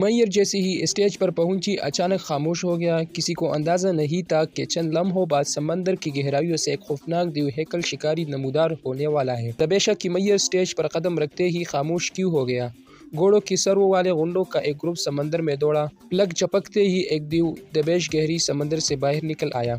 मैयर जैसे ही स्टेज पर पहुंची अचानक खामोश हो गया। किसी को अंदाज़ा नहीं था कि चंद लम्हों बाद समंदर की गहराइयों से एक खौफनाक देव हैकल शिकारी नमूदार होने वाला है। दबेशा कि मैयर स्टेज पर कदम रखते ही खामोश क्यों हो गया। घोड़ों की सरों वाले गुंडों का एक ग्रुप समंदर में दौड़ा। प्लग चपकते ही एक देव दबेश गहरी समंदर से बाहर निकल आया।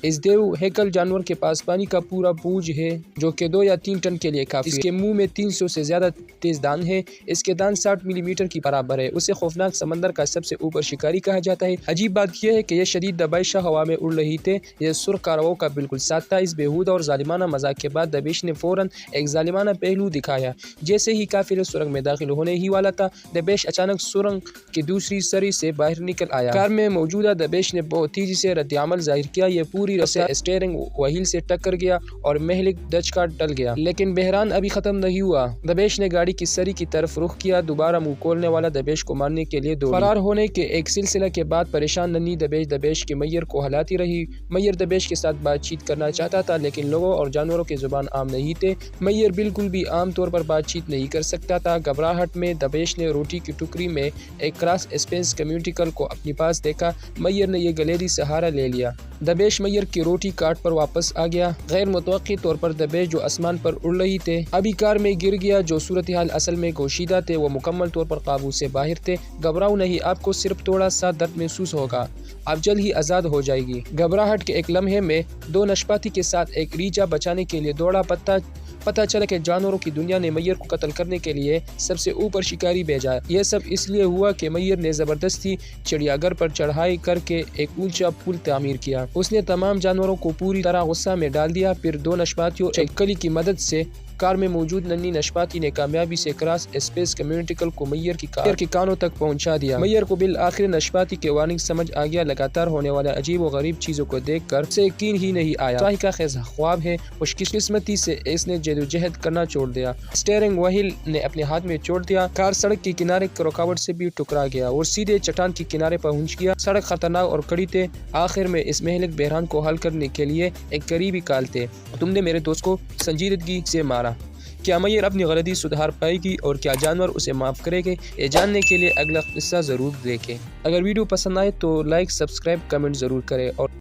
इस देव हैकल जानवर के पास पानी का पूरा बोझ है जो कि 2 या 3 टन के लिए काफी है। इसके मुंह में 300 से ज्यादा तेज दांत है। इसके दांत 60 मिलीमीटर की बराबर है। उसे खौफनाक समंदर का सबसे ऊपर शिकारी कहा जाता है। अजीब बात यह है कि यह शदीद दबाइशा हवा में उड़ रही थे। यह सुर्ख कारवाओं का बिल्कुल साथ था। इस बेहूदा और जालिमाना मजाक के बाद दबेश ने फौरन एक जालिमाना पहलू दिखाया। जैसे ही काफिला सुरंग में दाखिल होने ही वाला था, दबेश अचानक सुरंग की दूसरी सरी से बाहर निकल आया। कार में मौजूदा दबेश ने बहुत तेजी से रद्द-ए-अमल जाहिर किया। यह पूरी स्टीयरिंग व्हील से टक्कर गया और महलिक दचका टल गया। लेकिन बहरान अभी खत्म नहीं हुआ। दबेश ने गाड़ी की सरी की तरफ रुख किया। दोबारा मुंह खोलने वाला दबेश को मारने के लिए दौड़ी। फरार होने के एक सिलसिला के बाद परेशान नन्ही दबेश के मैयर को हलाती रही। मैयर दबेश के साथ बातचीत करना चाहता था, लेकिन लोगों और जानवरों के जुबान आम नहीं थे। मैयर बिल्कुल भी आम तौर पर बातचीत नहीं कर सकता था। घबराहट में दबेश ने रोटी की टुकड़ी में एक क्रॉस स्पेस कम्युनिकल को अपने पास देखा। मैयर ने यह गलेरी सहारा ले लिया। दबेश मैयर की रोटी काट पर वापस आ गया। गैर मुतवक्की तौर पर दबेश जो आसमान पर उड़ रही थे अभी कार में गिर गया। जो सूरत हाल असल में गोशीदा थे वो मुकम्मल तौर पर काबू से बाहर थे। घबराओ नहीं, आपको सिर्फ थोड़ा सा दर्द महसूस होगा। आप जल्द ही आज़ाद हो जाएगी। घबराहट के एक लम्हे में 2 नशपाती के साथ एक रीचा बचाने के लिए दौड़ा। पता चला कि जानवरों की दुनिया ने मैयर को कत्ल करने के लिए सबसे ऊपर शिकारी भेजा। यह सब इसलिए हुआ कि मैयर ने ज़बरदस्ती चिड़ियाघर पर चढ़ाई करके एक ऊंचा पुल तामीर किया। उसने तमाम जानवरों को पूरी तरह गुस्सा में डाल दिया। फिर 2 नशपातियों चक्कली की मदद से कार में मौजूद नन्ही नशपाती ने कामयाबी से क्रॉस स्पेस कम्युनिकल को मैयर की कार के कानों तक पहुंचा दिया। मैयर को बिल आखिर नशपाती के वार्निंग समझ आ गया। लगातार होने वाले अजीब व गरीब चीजों को देखकर उसे यकीन ही नहीं आया। साही का खेज़ ख्वाब है। खुशकिस्मती से इसने जदोजहद करना छोड़ दिया। स्टीयरिंग व्हील ने अपने हाथ में छोड़ दिया। कार सड़क के किनारे की रुकावट से भी टकरा गया और सीधे चट्टान के किनारे पहुंच गया। सड़क खतरनाक और कड़ी थे। आखिर में इस महलिक बहरान को हल करने के लिए एक करीबी कॉल थे। तुमने मेरे दोस्त को संजीदगी से मारा। क्या मैयर अपनी गलती सुधार पाएगी और क्या जानवर उसे माफ़ करेंगे? ये जानने के लिए अगला किस्सा ज़रूर देखें। अगर वीडियो पसंद आए तो लाइक, सब्सक्राइब, कमेंट ज़रूर करें और